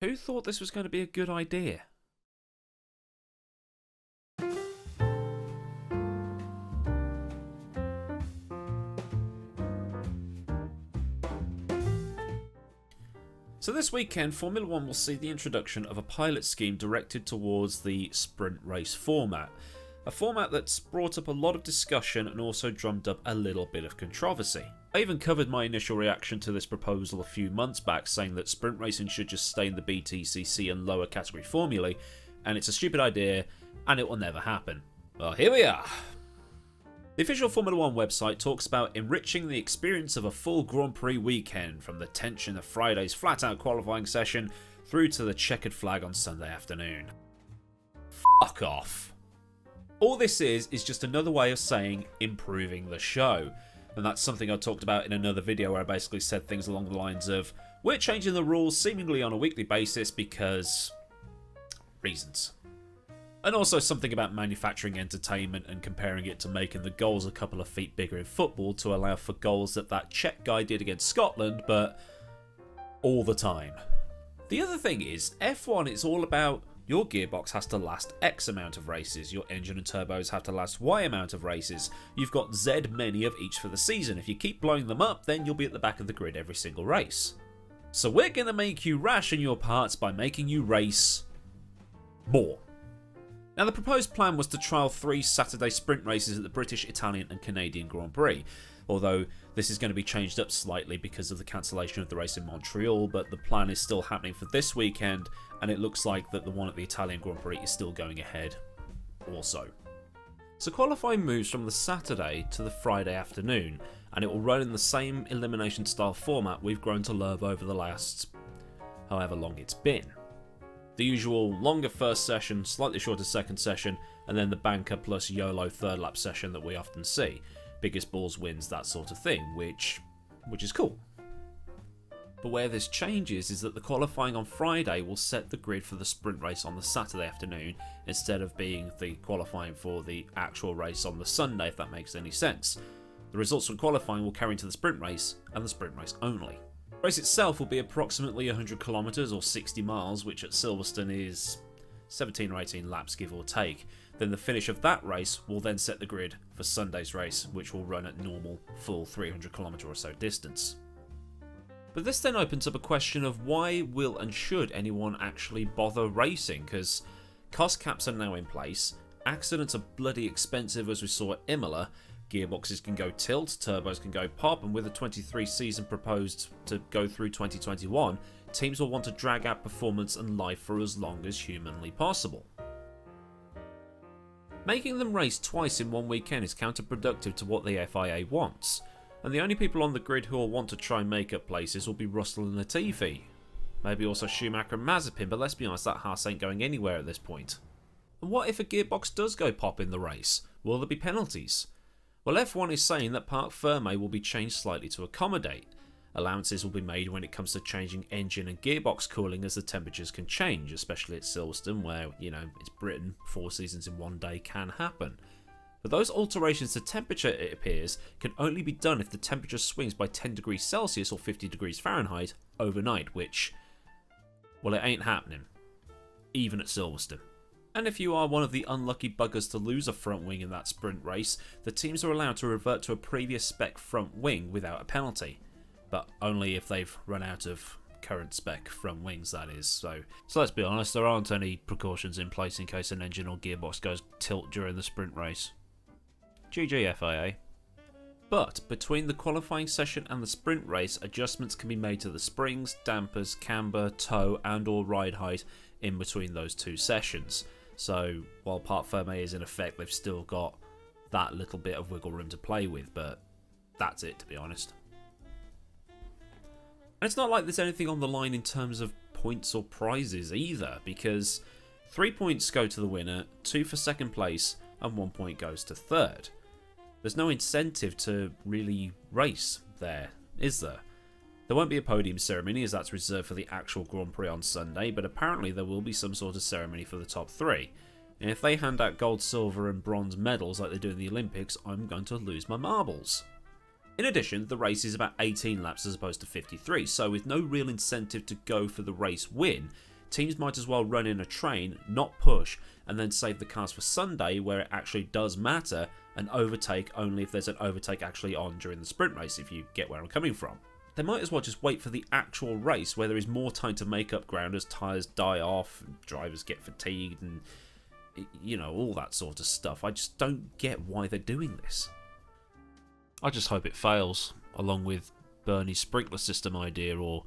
Who thought this was going to be a good idea? So this weekend, Formula 1 will see the introduction of a pilot scheme directed towards the sprint race format. A format that's brought up a lot of discussion and also drummed up a little bit of controversy. I even covered my initial reaction to this proposal a few months back, saying that sprint racing should just stay in the BTCC and lower category formulae, and it's a stupid idea and it will never happen. Well, here we are. The official Formula 1 website talks about enriching the experience of a full Grand Prix weekend, from the tension of Friday's flat-out qualifying session through to the checkered flag on Sunday afternoon. Fuck off. All this is just another way of saying improving the show. And that's something I talked about in another video where I basically said things along the lines of, we're changing the rules seemingly on a weekly basis because reasons. And also something about manufacturing entertainment and comparing it to making the goals a couple of feet bigger in football to allow for goals that Czech guy did against Scotland, but all the time. The other thing is, F1 is all about your gearbox has to last X amount of races, your engine and turbos have to last Y amount of races, you've got Z many of each for the season. If you keep blowing them up, then you'll be at the back of the grid every single race. So we're going to make you ration your parts by making you race more. Now, the proposed plan was to trial 3 Saturday sprint races at the British, Italian and Canadian Grand Prix, although this is going to be changed up slightly because of the cancellation of the race in Montreal, but the plan is still happening for this weekend, and it looks like that the one at the Italian Grand Prix is still going ahead also. So qualifying moves from the Saturday to the Friday afternoon, and it will run in the same elimination style format we've grown to love over the last however long it's been. The usual longer first session, slightly shorter second session, and then the banker plus YOLO third lap session that we often see. Biggest balls wins, that sort of thing, which is cool. But where this changes is that the qualifying on Friday will set the grid for the sprint race on the Saturday afternoon, instead of being the qualifying for the actual race on the Sunday, if that makes any sense. The results from qualifying will carry into the sprint race, and the sprint race only. The race itself will be approximately 100 kilometers or 60 miles, which at Silverstone is 17 or 18 laps give or take. Then the finish of that race will then set the grid for Sunday's race, which will run at normal full 300 kilometer or so distance. But this then opens up a question of why will and should anyone actually bother racing, because cost caps are now in place, accidents are bloody expensive as we saw at Imola, gearboxes can go tilt, turbos can go pop, and with the 23 season proposed to go through 2021, teams will want to drag out performance and life for as long as humanly possible. Making them race twice in one weekend is counterproductive to what the FIA wants, and the only people on the grid who will want to try and make up places will be Russell and Latifi. Maybe also Schumacher and Mazepin, but let's be honest, that Haas ain't going anywhere at this point. And what if a gearbox does go pop in the race? Will there be penalties? Well, F1 is saying that Parc Fermé will be changed slightly to accommodate. Allowances will be made when it comes to changing engine and gearbox cooling, as the temperatures can change, especially at Silverstone where, it's Britain, 4 seasons in one day can happen. But those alterations to temperature, it appears, can only be done if the temperature swings by 10 degrees Celsius or 50 degrees Fahrenheit overnight, which, well, it ain't happening, even at Silverstone. And if you are one of the unlucky buggers to lose a front wing in that sprint race, the teams are allowed to revert to a previous spec front wing without a penalty. But only if they've run out of current spec front wings, that is. So let's be honest, there aren't any precautions in place in case an engine or gearbox goes tilt during the sprint race. GG FIA. But between the qualifying session and the sprint race, adjustments can be made to the springs, dampers, camber, toe and or ride height in between those 2 sessions. So while Parc Fermé is in effect, they've still got that little bit of wiggle room to play with, but that's it, to be honest. And it's not like there's anything on the line in terms of points or prizes either, because 3 points go to the winner, 2 for second place, and 1 point goes to third. There's no incentive to really race there, is there? There won't be a podium ceremony, as that's reserved for the actual Grand Prix on Sunday, but apparently there will be some sort of ceremony for the top 3. And if they hand out gold, silver and bronze medals like they do in the Olympics, I'm going to lose my marbles. In addition, the race is about 18 laps as opposed to 53, so with no real incentive to go for the race win, teams might as well run in a train, not push, and then save the cars for Sunday where it actually does matter, and overtake only if there's an overtake actually on during the sprint race, if you get where I'm coming from. They might as well just wait for the actual race where there is more time to make up ground as tyres die off, and drivers get fatigued, and you know, all that sort of stuff. I just don't get why they're doing this. I just hope it fails, along with Bernie's sprinkler system idea, or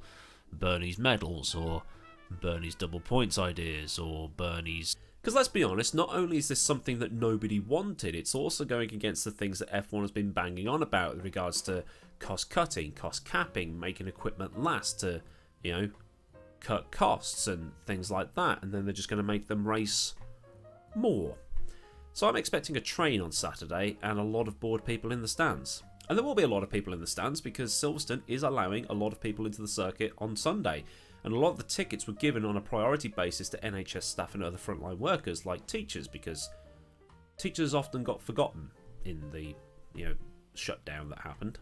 Bernie's medals, or Bernie's double points ideas, or Bernie's... Because let's be honest, not only is this something that nobody wanted, it's also going against the things that F1 has been banging on about with regards to cost cutting, cost capping, making equipment last to, you know, cut costs and things like that, and then they're just going to make them race more. So I'm expecting a train on Saturday and a lot of bored people in the stands. And there will be a lot of people in the stands because Silverstone is allowing a lot of people into the circuit on Sunday. And a lot of the tickets were given on a priority basis to NHS staff and other frontline workers like teachers, because teachers often got forgotten in the, you know, shutdown that happened.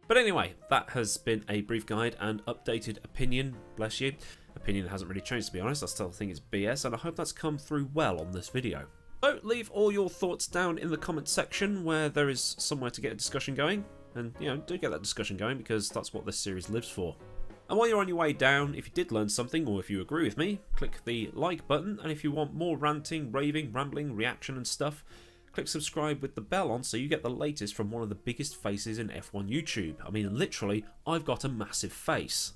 But anyway, that has been a brief guide and updated opinion, bless you. Opinion hasn't really changed, to be honest. I still think it's BS, and I hope that's come through well on this video. So leave all your thoughts down in the comments section where there is somewhere to get a discussion going. And, you know, do get that discussion going because that's what this series lives for. And while you're on your way down, if you did learn something or if you agree with me, click the like button. And if you want more ranting, raving, rambling, reaction and stuff, click subscribe with the bell on so you get the latest from one of the biggest faces in F1 YouTube. I mean, literally, I've got a massive face.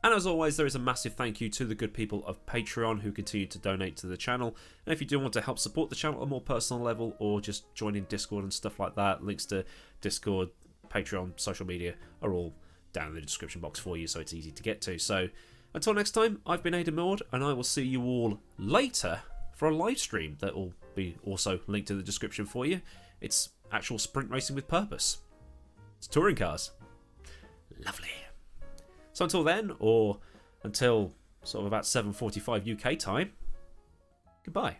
And as always, there is a massive thank you to the good people of Patreon who continue to donate to the channel. And if you do want to help support the channel on a more personal level or just join in Discord and stuff like that, links to Discord, Patreon, social media are all down in the description box for you, so it's easy to get to. So until next time, I've been AdmiralLaWind, and I will see you all later for a live stream that will be also linked in the description for you. It's actual sprint racing with purpose. It's touring cars. Lovely. So until then, or until sort of about 7:45 UK time, goodbye.